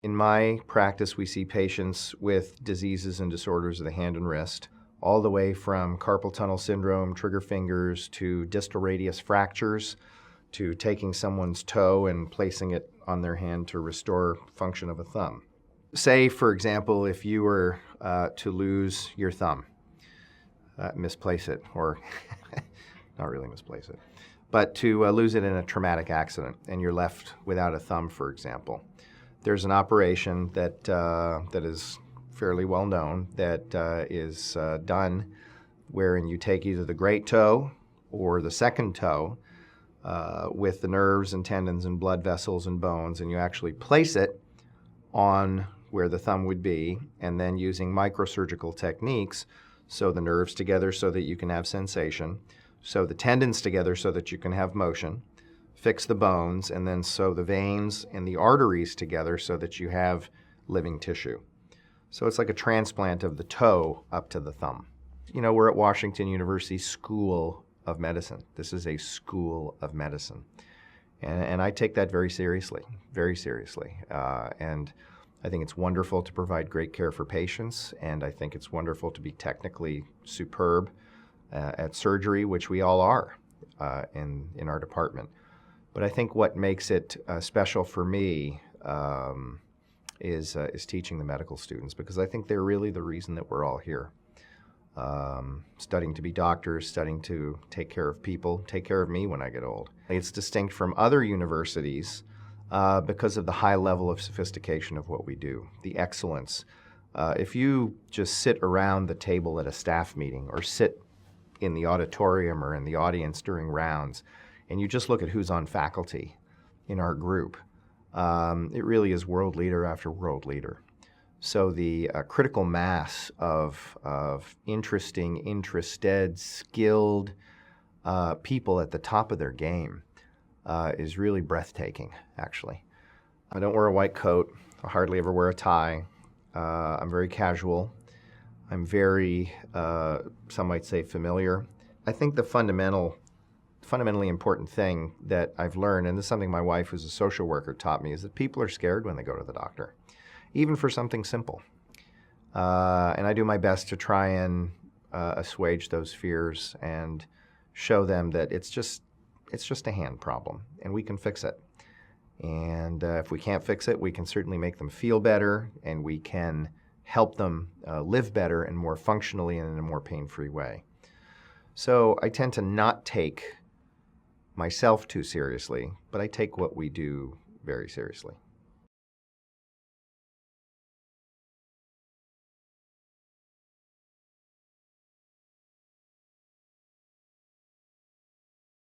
In my practice, we see patients with diseases and disorders of the hand and wrist, all the way from carpal tunnel syndrome, trigger fingers, to distal radius fractures, to taking someone's toe and placing it on their hand to restore function of a thumb. Say, for example, if you were to lose your thumb, misplace it, or not really misplace it, but to lose it in a traumatic accident and you're left without a thumb, for example. There's an operation that is fairly well known that is done wherein you take either the great toe or the second toe with the nerves and tendons and blood vessels and bones, and you actually place it on where the thumb would be, and then using microsurgical techniques, sew the nerves together so that you can have sensation, sew the tendons together so that you can have motion, fix the bones, and then sew the veins and the arteries together so that you have living tissue. So it's like a transplant of the toe up to the thumb. You know, we're at Washington University School of Medicine. This is a school of medicine. And I take that very seriously, very seriously. And I think it's wonderful to provide great care for patients, and I think it's wonderful to be technically superb at surgery, which we all are in our department. But I think what makes it special for me is teaching the medical students, because I think they're really the reason that we're all here. Studying to be doctors, studying to take care of people, take care of me when I get old. It's distinct from other universities because of the high level of sophistication of what we do, the excellence. If you just sit around the table at a staff meeting or sit in the auditorium or in the audience during rounds, and you just look at who's on faculty in our group, it really is world leader after world leader. So the critical mass of interesting, interested, skilled people at the top of their game is really breathtaking, actually. I don't wear a white coat. I hardly ever wear a tie. I'm very casual. I'm very, some might say, familiar. I think the fundamentally important thing that I've learned, and this is something my wife, who's a social worker, taught me, is that people are scared when they go to the doctor, even for something simple. And I do my best to try and assuage those fears and show them that it's just a hand problem, and we can fix it. And if we can't fix it, we can certainly make them feel better, and we can help them live better and more functionally and in a more pain-free way. So I tend to not take myself too seriously, but I take what we do very seriously.